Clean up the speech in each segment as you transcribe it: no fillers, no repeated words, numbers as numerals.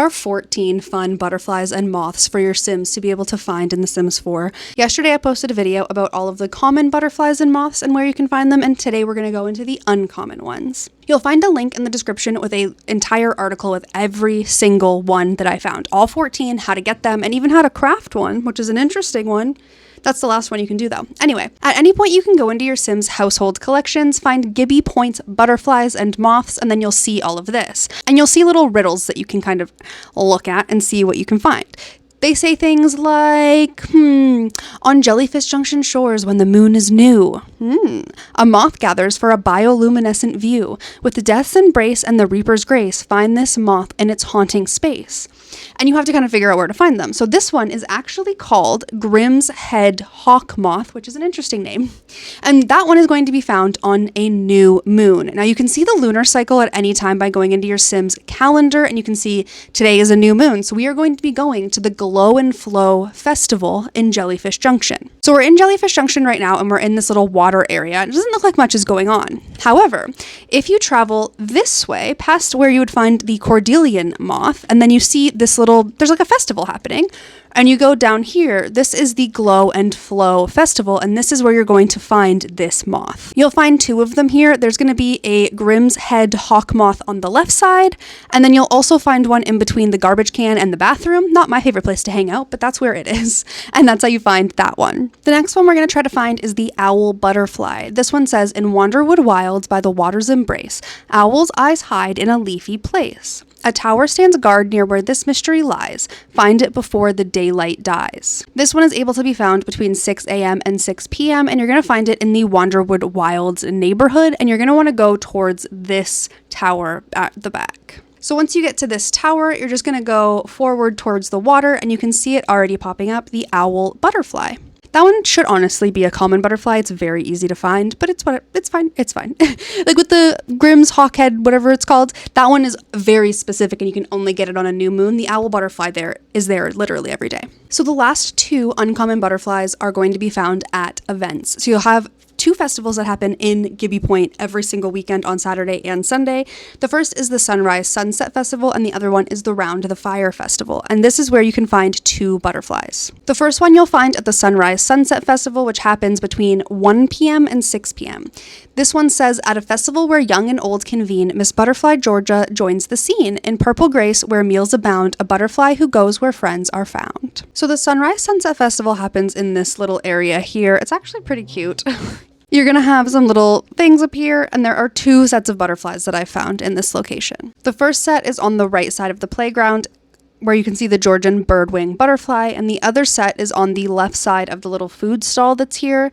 are 14 fun butterflies and moths for your Sims to be able to find in The Sims 4. Yesterday I posted a video about all of the common butterflies and moths and where you can find them, and today we're going to go into the uncommon ones. You'll find a link in the description with an entire article with every single one that I found. All 14, how to get them, and even how to craft one, which is an interesting one. That's the last one you can do though. Anyway, at any point you can go into your Sims household collections, find Gibby Point butterflies and moths, and then you'll see all of this. And you'll see little riddles that you can kind of look at and see what you can find. They say things like, on Jellyfish Junction shores when the moon is new. A moth gathers for a bioluminescent view. With the death's embrace and the reaper's grace, find this moth in its haunting space. And you have to kind of figure out where to find them. So this one is actually called Grimm's Head Hawk Moth, which is an interesting name. And that one is going to be found on a new moon. Now you can see the lunar cycle at any time by going into your Sims calendar, and you can see today is a new moon. So we are going to be going to the Glow and Flow Festival in Jellyfish Junction. So we're in Jellyfish Junction right now, and we're in this little water area. It doesn't look like much is going on. However, if you travel this way, past where you would find the Cordelian moth, and then you see this there's like a festival happening, and you go down here, this is the Glow and Flow Festival, and this is where you're going to find this moth. You'll find two of them here. There's going to be a Grimm's Head Hawk Moth on the left side, and then you'll also find one in between the garbage can and the bathroom. Not my favorite place to hang out, but that's where it is, and that's how you find that one. The next one we're going to try to find is the Owl Butterfly. This one says, in Wanderwood Wilds by the water's embrace, owls' eyes hide in a leafy place. A tower stands guard near where this mystery lies. Find it before the daylight dies. This one is able to be found between 6 a.m. and 6 p.m. and you're going to find it in the Wanderwood Wilds neighborhood, and you're going to want to go towards this tower at the back. So once you get to this tower, you're just going to go forward towards the water, and you can see it already popping up, the Owl Butterfly. That one should honestly be a common butterfly. It's very easy to find, but it's fine. Like with the Grimm's Hawkhead, whatever it's called, that one is very specific and you can only get it on a new moon. The Owl Butterfly is there literally every day. So the last two uncommon butterflies are going to be found at events. So you'll have two festivals that happen in Gibby Point every single weekend on Saturday and Sunday. The first is the Sunrise Sunset Festival, and the other one is the Round the Fire Festival, and this is where you can find two butterflies. The first one you'll find at the Sunrise Sunset Festival, which happens between 1 p.m. and 6 p.m. This one says, at a festival where young and old convene, Miss Butterfly Georgia joins the scene. In purple grace, where meals abound, a butterfly who goes where friends are found. So the Sunrise Sunset Festival happens in this little area here. It's actually pretty cute. You're going to have some little things up here, and there are two sets of butterflies that I found in this location. The first set is on the right side of the playground, where you can see the Georgian birdwing butterfly, and the other set is on the left side of the little food stall that's here.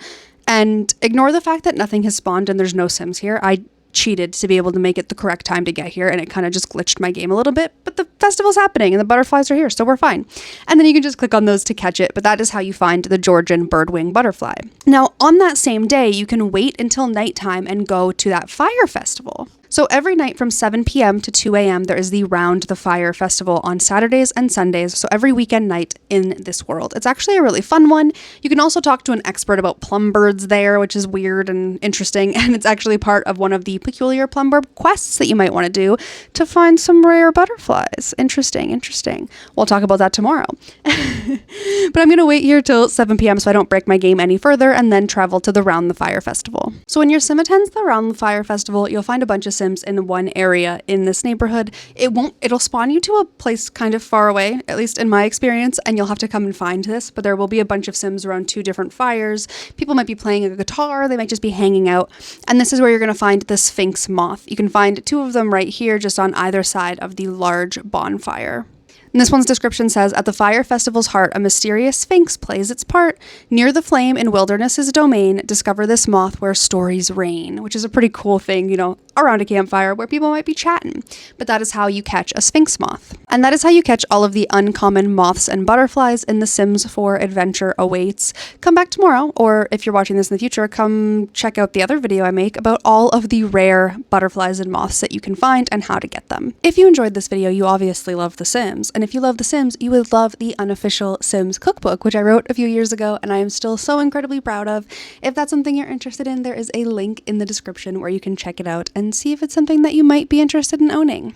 And ignore the fact that nothing has spawned and there's no Sims here. I cheated to be able to make it the correct time to get here, and it kind of just glitched my game a little bit, but the festival's happening and the butterflies are here, so we're fine. And then you can just click on those to catch it, but that is how you find the Georgian birdwing butterfly. Now, on that same day, you can wait until nighttime and go to that fire festival. So every night from 7 p.m. to 2 a.m. there is the Round the Fire Festival on Saturdays and Sundays, so every weekend night in this world. It's actually a really fun one. You can also talk to an expert about plum birds there, which is weird and interesting, and it's actually part of one of the peculiar plum bird quests that you might want to do to find some rare butterflies. Interesting. We'll talk about that tomorrow. But I'm going to wait here till 7 p.m. so I don't break my game any further, and then travel to the Round the Fire Festival. So when your Sim attends the Round the Fire Festival, you'll find a bunch of Sims in one area in this neighborhood. It'll spawn you to a place kind of far away, at least in my experience, and you'll have to come and find this, but there will be a bunch of Sims around two different fires. People might be playing a guitar, they might just be hanging out, and this is where you're going to find the Sphinx moth. You can find two of them right here, just on either side of the large bonfire. And this one's description says, at the fire festival's heart, a mysterious sphinx plays its part. Near the flame in wilderness's domain, discover this moth where stories reign, which is a pretty cool thing, around a campfire where people might be chatting. But that is how you catch a sphinx moth. And that is how you catch all of the uncommon moths and butterflies in The Sims 4 Adventure Awaits. Come back tomorrow, or if you're watching this in the future, come check out the other video I make about all of the rare butterflies and moths that you can find and how to get them. If you enjoyed this video, you obviously love The Sims. And if you love The Sims, you would love the Unofficial Sims Cookbook, which I wrote a few years ago and I am still so incredibly proud of. If that's something you're interested in, there is a link in the description where you can check it out and see if it's something that you might be interested in owning.